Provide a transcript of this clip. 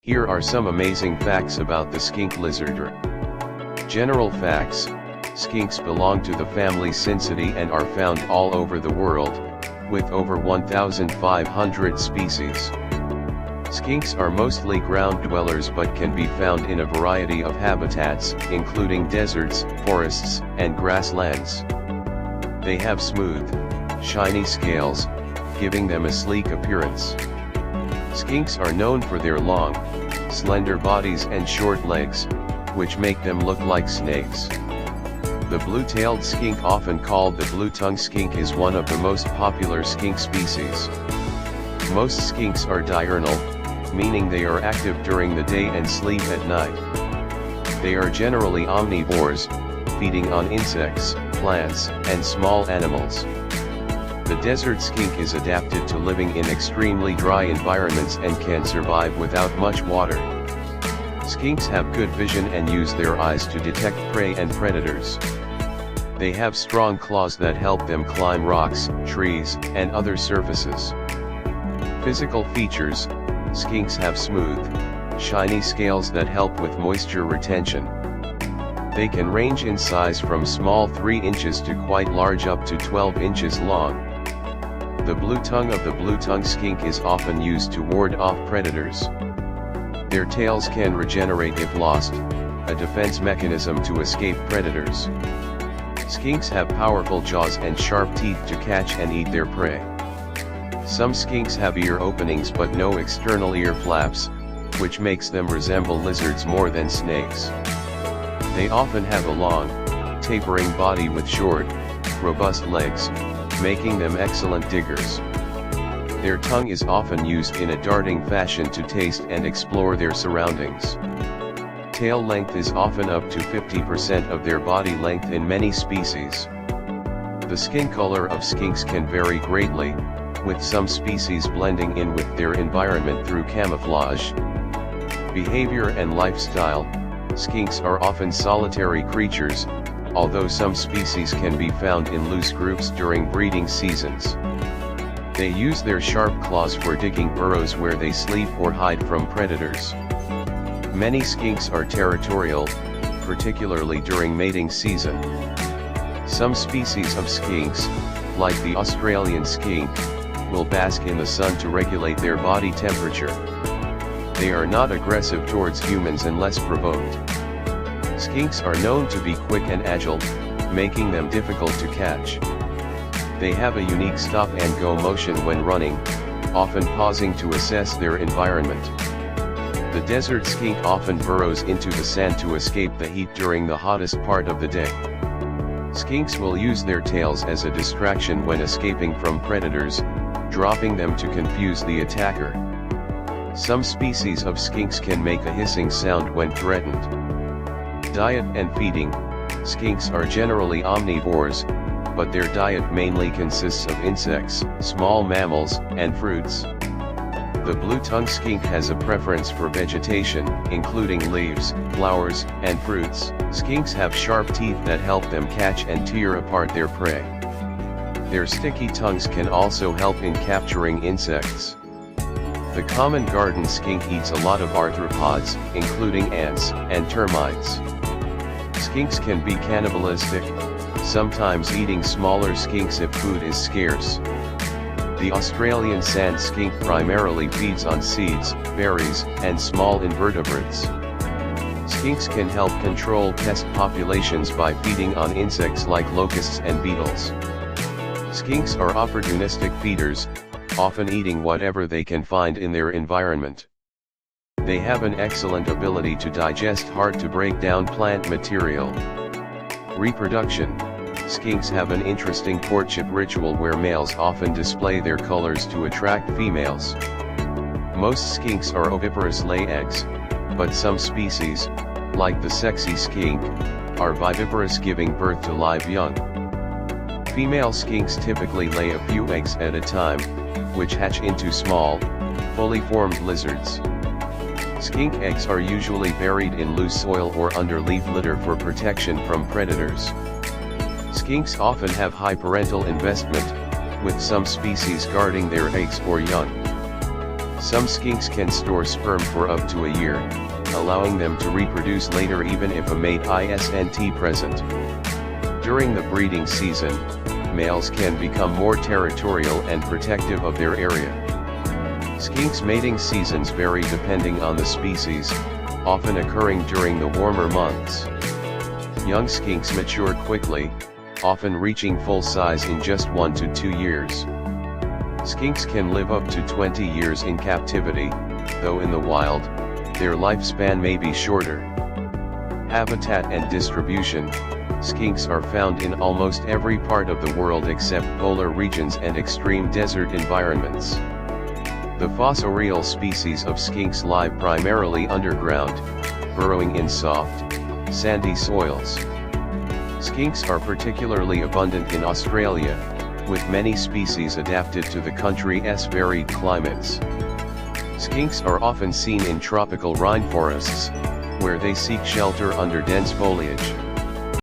Here are some amazing facts about the skink lizard. General facts: skinks belong to the family Scincidae and are found all over the world, with over 1,500 species. Skinks are mostly ground dwellers but can be found in a variety of habitats, including deserts, forests, and grasslands. They have smooth, shiny scales, giving them a sleek appearance. Skinks are known for their long, slender bodies and short legs, which make them look like snakes. The blue-tailed skink, often called the blue-tongue skink, is one of the most popular skink species. Most skinks are diurnal, meaning they are active during the day and sleep at night. They are generally omnivores, feeding on insects, plants, and small animals. The desert skink is adapted to living in extremely dry environments and can survive without much water. Skinks have good vision and use their eyes to detect prey and predators. They have strong claws that help them climb rocks, trees, and other surfaces. Physical features: skinks have smooth, shiny scales that help with moisture retention. They can range in size from small 3 inches to quite large, up to 12 inches long. The blue tongue of the blue-tongue skink is often used to ward off predators. Their tails can regenerate if lost, a defense mechanism to escape predators. Skinks have powerful jaws and sharp teeth to catch and eat their prey. Some skinks have ear openings but no external ear flaps, which makes them resemble lizards more than snakes. They often have a long, tapering body with short, robust legs, making them excellent diggers. Their tongue is often used in a darting fashion to taste and explore their surroundings. Tail length is often up to 50% of their body length in many species. The skin color of skinks can vary greatly, with some species blending in with their environment through camouflage. Behavior and lifestyle: skinks are often solitary creatures, although some species can be found in loose groups during breeding seasons. They use their sharp claws for digging burrows where they sleep or hide from predators. Many skinks are territorial, particularly during mating season. Some species of skinks, like the Australian skink, will bask in the sun to regulate their body temperature. They are not aggressive towards humans unless provoked. Skinks are known to be quick and agile, making them difficult to catch. They have a unique stop-and-go motion when running, often pausing to assess their environment. The desert skink often burrows into the sand to escape the heat during the hottest part of the day. Skinks will use their tails as a distraction when escaping from predators, dropping them to confuse the attacker. Some species of skinks can make a hissing sound when threatened. Diet and feeding: skinks are generally omnivores, but their diet mainly consists of insects, small mammals, and fruits. The blue-tongue skink has a preference for vegetation, including leaves, flowers, and fruits. Skinks have sharp teeth that help them catch and tear apart their prey. Their sticky tongues can also help in capturing insects. The common garden skink eats a lot of arthropods, including ants and termites. Skinks can be cannibalistic, sometimes eating smaller skinks if food is scarce. The Australian sand skink primarily feeds on seeds, berries, and small invertebrates. Skinks can help control pest populations by feeding on insects like locusts and beetles. Skinks are opportunistic feeders, often eating whatever they can find in their environment. They have an excellent ability to digest hard-to-break-down plant material. Reproduction: skinks have an interesting courtship ritual where males often display their colors to attract females. Most skinks are oviparous, lay eggs, but some species, like the sexy skink, are viviparous, giving birth to live young. Female skinks typically lay a few eggs at a time, which hatch into small, fully formed lizards. Skink eggs are usually buried in loose soil or under leaf litter for protection from predators. Skinks often have high parental investment, with some species guarding their eggs or young. Some skinks can store sperm for up to a year, allowing them to reproduce later even if a mate isn't present. During the breeding season, males can become more territorial and protective of their area. Skinks' mating seasons vary depending on the species, often occurring during the warmer months. Young skinks mature quickly, often reaching full size in just 1 to 2 years. Skinks can live up to 20 years in captivity, though in the wild, their lifespan may be shorter. Habitat and distribution: skinks are found in almost every part of the world except polar regions and extreme desert environments. The fossorial species of skinks live primarily underground, burrowing in soft, sandy soils. Skinks are particularly abundant in Australia, with many species adapted to the country's varied climates. Skinks are often seen in tropical rainforests, where they seek shelter under dense foliage.